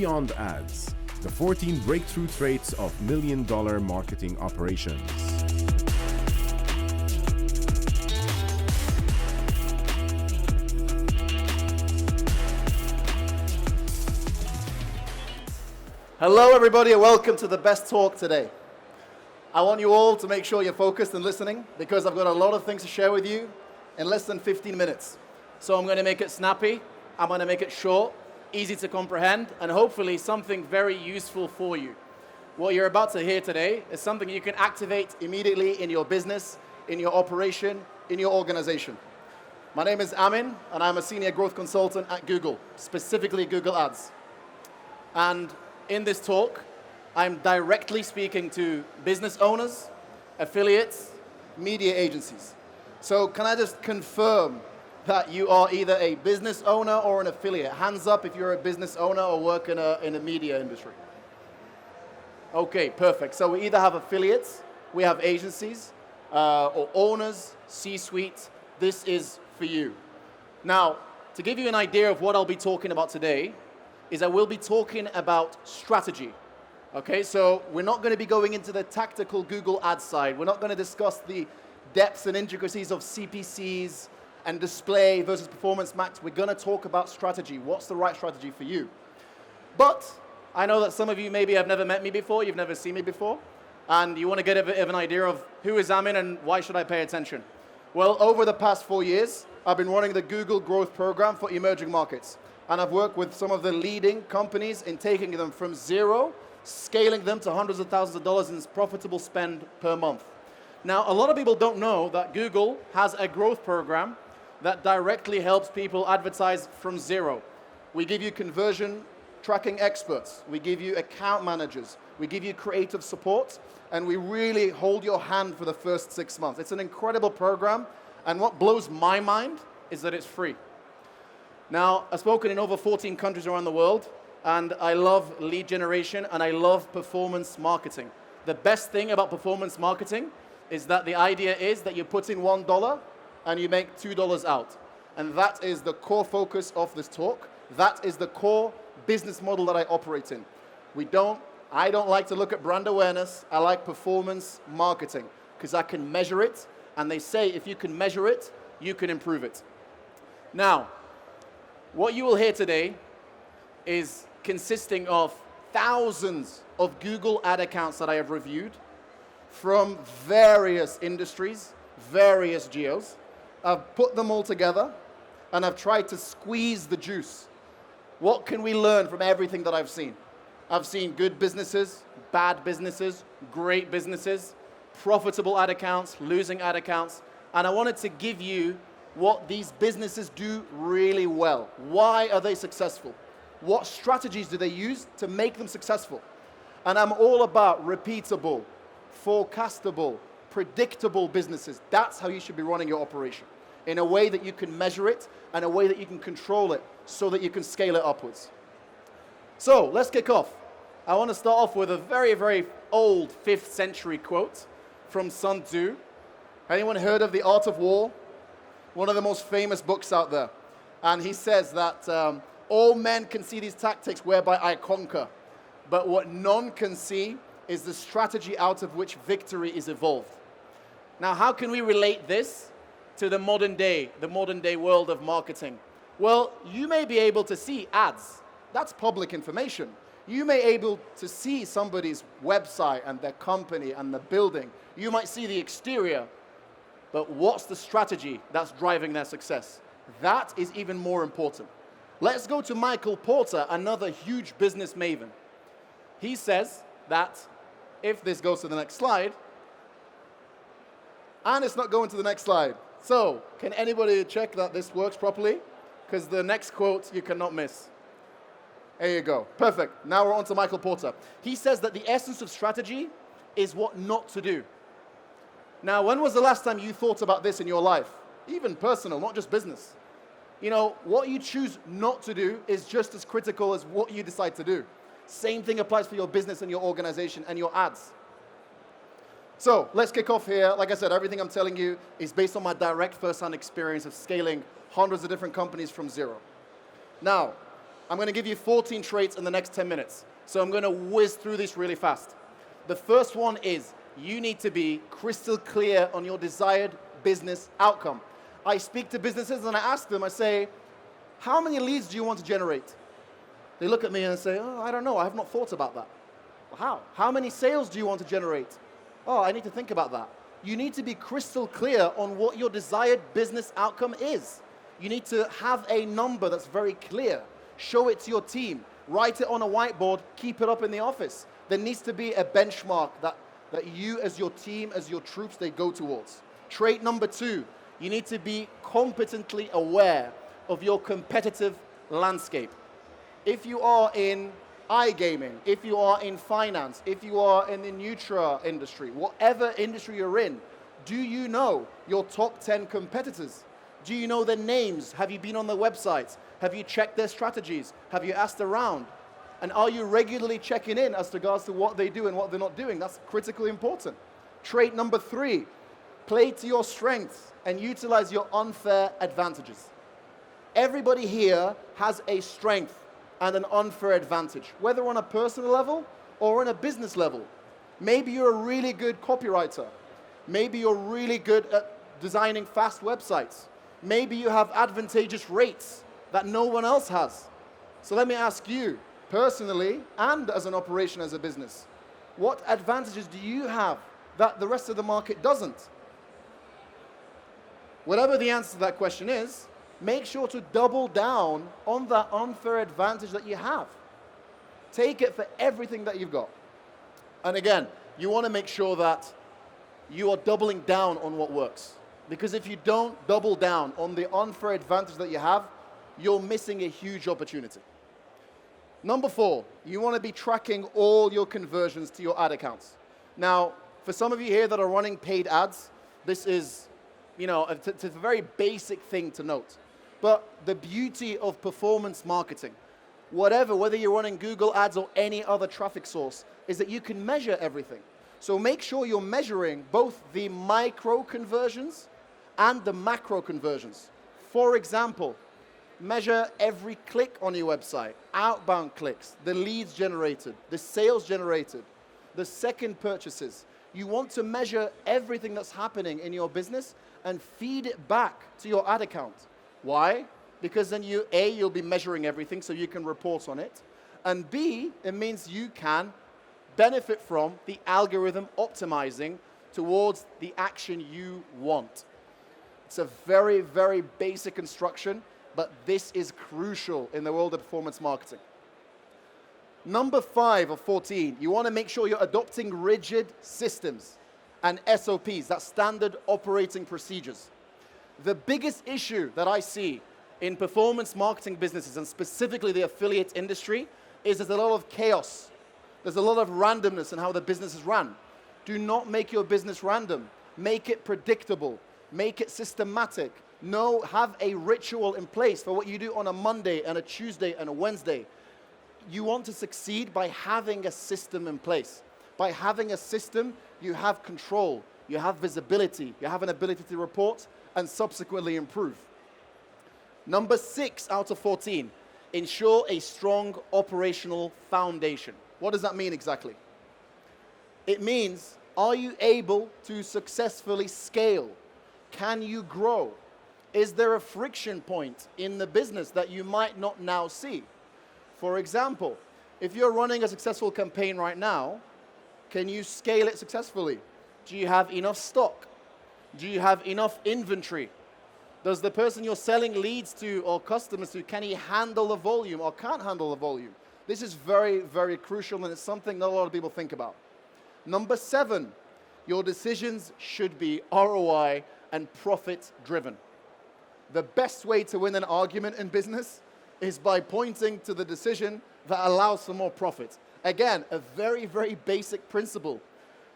Beyond Ads, the 14 breakthrough traits of million-dollar marketing operations. Hello everybody and welcome to the best talk today. I want you all to make sure you're focused and listening because I've got a lot of things to share with you in less than 15 minutes. So I'm going to make it snappy, I'm going to make it short, easy to comprehend, and hopefully something very useful for you. What you're about to hear today is something you can activate immediately in your business, in your operation, in your organization. My name is Amin and I'm a senior growth consultant at Google, specifically Google Ads. And in this talk, I'm directly speaking to business owners, affiliates, media agencies. So can I just confirm that you are either a business owner or an affiliate? Hands up if you're a business owner or work in a media industry. Okay, perfect. So we either have affiliates, we have agencies, or owners, C-suite. This is for you. Now, to give you an idea of what I'll be talking about today, is I will be talking about strategy. Okay, so we're not going to be going into the tactical Google Ads side. We're not going to discuss the depths and intricacies of CPCs and display versus performance max. We're going to talk about strategy. What's the right strategy for you? But I know that some of you maybe have never met me before, you've never seen me before, and you want to get a bit of an idea of who is Amin and why should I pay attention? Well, over the past 4 years, I've been running the Google Growth Program for emerging markets. And I've worked with some of the leading companies in taking them from zero, scaling them to hundreds of thousands of dollars in profitable spend per month. Now, a lot of people don't know that Google has a growth program that directly helps people advertise from zero. We give you conversion tracking experts, we give you account managers, we give you creative support, and we really hold your hand for the first 6 months. It's an incredible program, and what blows my mind is that it's free. Now, I've spoken in over 14 countries around the world, and I love lead generation, and I love performance marketing. The best thing about performance marketing is that the idea is that you put in $1 and you make $2 out. And that is the core focus of this talk. That is the core business model that I operate in. I don't like to look at brand awareness. I like performance marketing because I can measure it, and they say if you can measure it, you can improve it. Now, what you will hear today is consisting of thousands of Google ad accounts that I have reviewed from various industries, various geos. I've put them all together and I've tried to squeeze the juice. What can we learn from everything that I've seen? I've seen good businesses, bad businesses, great businesses, profitable ad accounts, losing ad accounts, and I wanted to give you what these businesses do really well. Why are they successful? What strategies do they use to make them successful? And I'm all about repeatable, forecastable, predictable businesses. That's how you should be running your operation, in a way that you can measure it and a way that you can control it so that you can scale it upwards. So let's kick off. I want to start off with a very, very old 5th century quote from Sun Tzu. Anyone heard of The Art of War? One of the most famous books out there. And he says that all men can see these tactics whereby I conquer, but what none can see is the strategy out of which victory is evolved. Now, how can we relate this to the modern day world of marketing? Well, you may be able to see ads. That's public information. You may be able to see somebody's website and their company and the building. You might see the exterior. But what's the strategy that's driving their success? That is even more important. Let's go to Michael Porter, another huge business maven. He says that, if this goes to the next slide, and it's not going to the next slide. So, can anybody check that this works properly? Because the next quote you cannot miss. There you go. Perfect. Now we're on to Michael Porter. He says that the essence of strategy is what not to do. Now, when was the last time you thought about this in your life? Even personal, not just business. You know, what you choose not to do is just as critical as what you decide to do. Same thing applies for your business and your organization and your ads. So let's kick off here. Like I said, everything I'm telling you is based on my direct first-hand experience of scaling hundreds of different companies from zero. Now, I'm going to give you 14 traits in the next 10 minutes. So I'm going to whiz through this really fast. The first one is you need to be crystal clear on your desired business outcome. I speak to businesses and I ask them, I say, how many leads do you want to generate? They look at me and say, oh, I don't know, I have not thought about that. Well, how? How many sales do you want to generate? Oh, I need to think about that. You need to be crystal clear on what your desired business outcome is. You need to have a number that's very clear. Show it to your team. Write it on a whiteboard. Keep it up in the office. There needs to be a benchmark that you as your team, as your troops, they go towards. Trait number 2, you need to be competently aware of your competitive landscape. If you are in iGaming, if you are in finance, if you are in the Nutra industry, whatever industry you're in, do you know your top 10 competitors? Do you know their names? Have you been on their websites? Have you checked their strategies? Have you asked around? And are you regularly checking in as regards to what they do and what they're not doing? That's critically important. Trait number 3, play to your strengths and utilize your unfair advantages. Everybody here has a strength and an unfair advantage, whether on a personal level or on a business level. Maybe you're a really good copywriter. Maybe you're really good at designing fast websites. Maybe you have advantageous rates that no one else has. So let me ask you, personally and as an operation, as a business, what advantages do you have that the rest of the market doesn't? Whatever the answer to that question is, make sure to double down on that unfair advantage that you have. Take it for everything that you've got. And again, you want to make sure that you are doubling down on what works. Because if you don't double down on the unfair advantage that you have, you're missing a huge opportunity. Number 4, you want to be tracking all your conversions to your ad accounts. Now, for some of you here that are running paid ads, this is, it's a very basic thing to note. But the beauty of performance marketing, whether you're running Google ads or any other traffic source, is that you can measure everything. So make sure you're measuring both the micro conversions and the macro conversions. For example, measure every click on your website, outbound clicks, the leads generated, the sales generated, the second purchases. You want to measure everything that's happening in your business and feed it back to your ad account. Why? Because then you'll be measuring everything so you can report on it. And B, it means you can benefit from the algorithm optimizing towards the action you want. It's a very, very basic instruction, but this is crucial in the world of performance marketing. Number 5 of 14, you want to make sure you're adopting rigid systems and SOPs, that's standard operating procedures. The biggest issue that I see in performance marketing businesses, and specifically the affiliate industry, is there's a lot of chaos. There's a lot of randomness in how the business is run. Do not make your business random. Make it predictable. Make it systematic. Have a ritual in place for what you do on a Monday and a Tuesday and a Wednesday. You want to succeed by having a system in place. By having a system, you have control, you have visibility, you have an ability to report and subsequently improve. Number 6 out of 14, ensure a strong operational foundation. What does that mean exactly? It means, are you able to successfully scale? Can you grow? Is there a friction point in the business that you might not now see? For example, if you're running a successful campaign right now, can you scale it successfully? Do you have enough stock? Do you have enough inventory? Does the person you're selling leads to or customers to, can he handle the volume or can't handle the volume? This is very, very crucial, and it's something not a lot of people think about. Number 7, your decisions should be ROI and profit driven. The best way to win an argument in business is by pointing to the decision that allows for more profit. Again, a very, very basic principle.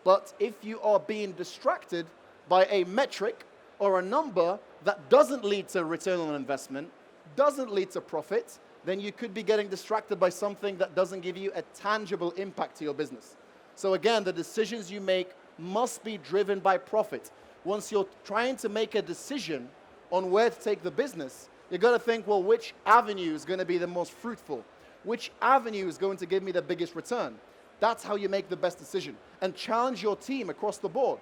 But if you are being distracted by a metric or a number that doesn't lead to return on investment, doesn't lead to profit, then you could be getting distracted by something that doesn't give you a tangible impact to your business. So again, the decisions you make must be driven by profit. Once you're trying to make a decision on where to take the business, you've got to think, well, which avenue is going to be the most fruitful? Which avenue is going to give me the biggest return? That's how you make the best decision. And challenge your team across the board.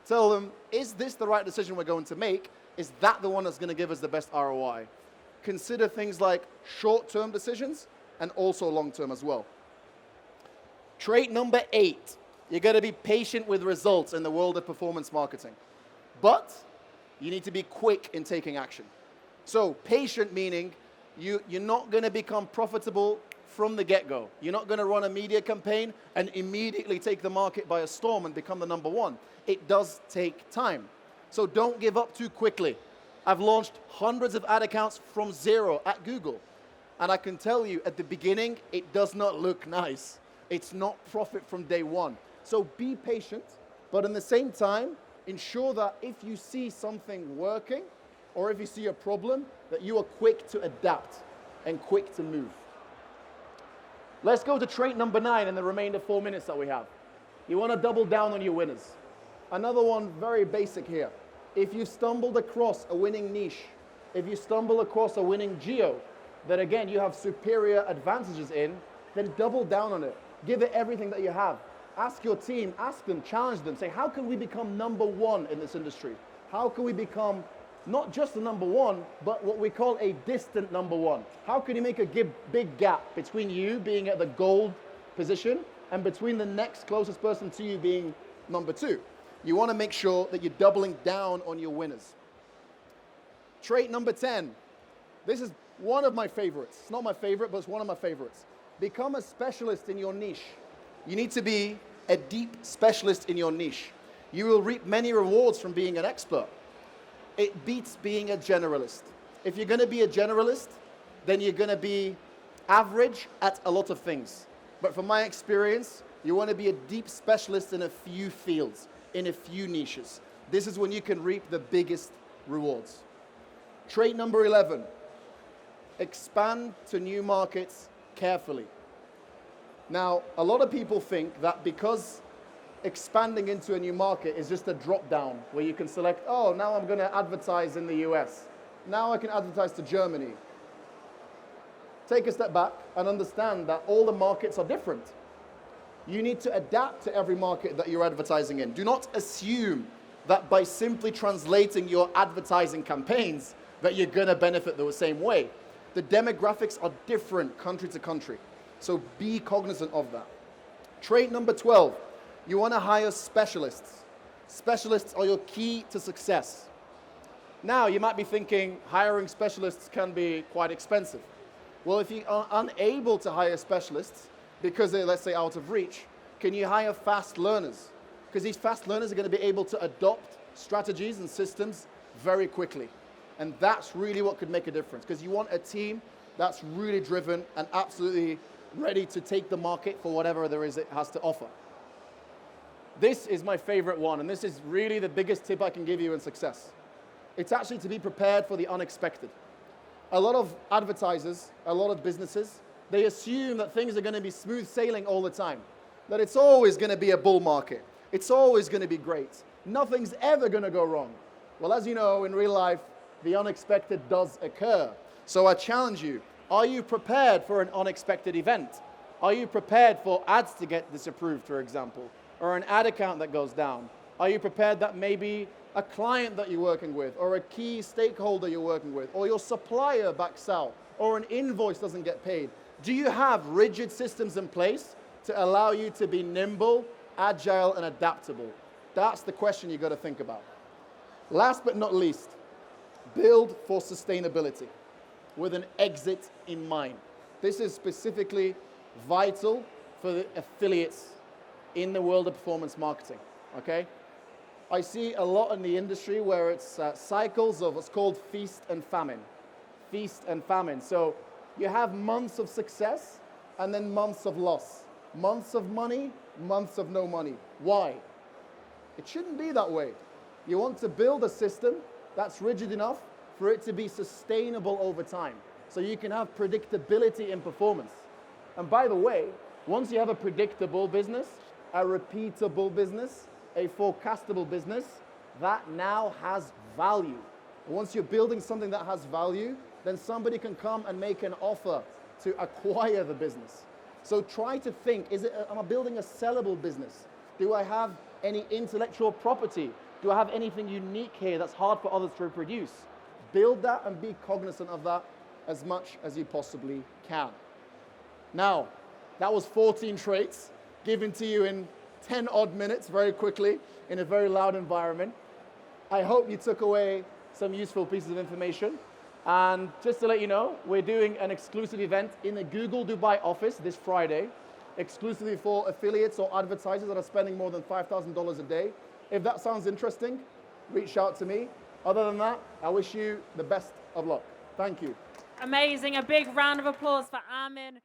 Tell them, is this the right decision we're going to make? Is that the one that's going to give us the best ROI? Consider things like short-term decisions and also long-term as well. Trait number 8, you're going to be patient with results in the world of performance marketing. But you need to be quick in taking action. So patient meaning you're not going to become profitable from the get-go. You're not going to run a media campaign and immediately take the market by a storm and become the number one. It does take time. So don't give up too quickly. I've launched hundreds of ad accounts from zero at Google. And I can tell you, at the beginning, it does not look nice. It's not profit from day one. So be patient, but in the same time, ensure that if you see something working, or if you see a problem, that you are quick to adapt and quick to move. Let's go to trait number 9 in the remainder 4 minutes that we have. You want to double down on your winners. Another one very basic here. If you stumbled across a winning niche, if you stumble across a winning geo, that again you have superior advantages in, then double down on it. Give it everything that you have. Ask your team, ask them, challenge them, say, how can we become number one in this industry? How can we become not just the number one, but what we call a distant number one? How can you make a big gap between you being at the gold position and between the next closest person to you being number 2? You want to make sure that you're doubling down on your winners. Trait number 10. This is one of my favorites. It's not my favorite, but it's one of my favorites. Become a specialist in your niche. You need to be a deep specialist in your niche. You will reap many rewards from being an expert. It beats being a generalist. If you're going to be a generalist, then you're going to be average at a lot of things. But from my experience, you want to be a deep specialist in a few fields, in a few niches. This is when you can reap the biggest rewards. Trait number 11, expand to new markets carefully. Now, a lot of people think that because expanding into a new market is just a drop down where you can select, oh, now I'm going to advertise in the US. Now I can advertise to Germany. Take a step back and understand that all the markets are different. You need to adapt to every market that you're advertising in. Do not assume that by simply translating your advertising campaigns that you're going to benefit the same way. The demographics are different country to country. So be cognizant of that. Trait number 12, you want to hire specialists. Specialists are your key to success. Now, you might be thinking hiring specialists can be quite expensive. Well, if you are unable to hire specialists because they're, let's say, out of reach, can you hire fast learners? Because these fast learners are going to be able to adopt strategies and systems very quickly. And that's really what could make a difference, because you want a team that's really driven and absolutely ready to take the market for whatever there is it has to offer. This is my favorite one, and this is really the biggest tip I can give you in success. It's actually to be prepared for the unexpected. A lot of advertisers, a lot of businesses, they assume that things are going to be smooth sailing all the time, that it's always going to be a bull market. It's always going to be great. Nothing's ever going to go wrong. Well, as you know, in real life, the unexpected does occur. So I challenge you, are you prepared for an unexpected event? Are you prepared for ads to get disapproved, for example, or an ad account that goes down? Are you prepared that maybe a client that you're working with, or a key stakeholder you're working with, or your supplier backs out, or an invoice doesn't get paid? Do you have rigid systems in place to allow you to be nimble, agile, and adaptable? That's the question you've got to think about. Last but not least, build for sustainability with an exit in mind. This is specifically vital for the affiliates in the world of performance marketing, okay? I see a lot in the industry where it's cycles of what's called feast and famine. Feast and famine. So you have months of success and then months of loss. Months of money, months of no money. Why? It shouldn't be that way. You want to build a system that's rigid enough for it to be sustainable over time, so you can have predictability in performance. And by the way, once you have a predictable business, a repeatable business, a forecastable business, that now has value. And once you're building something that has value, then somebody can come and make an offer to acquire the business. So try to think, am I building a sellable business? Do I have any intellectual property? Do I have anything unique here that's hard for others to reproduce? Build that and be cognizant of that as much as you possibly can. Now, that was 14 traits given to you in 10 odd minutes very quickly in a very loud environment. I hope you took away some useful pieces of information. And just to let you know, we're doing an exclusive event in the Google Dubai office this Friday, exclusively for affiliates or advertisers that are spending more than $5,000 a day. If that sounds interesting, reach out to me. Other than that, I wish you the best of luck. Thank you. Amazing. A big round of applause for Amin.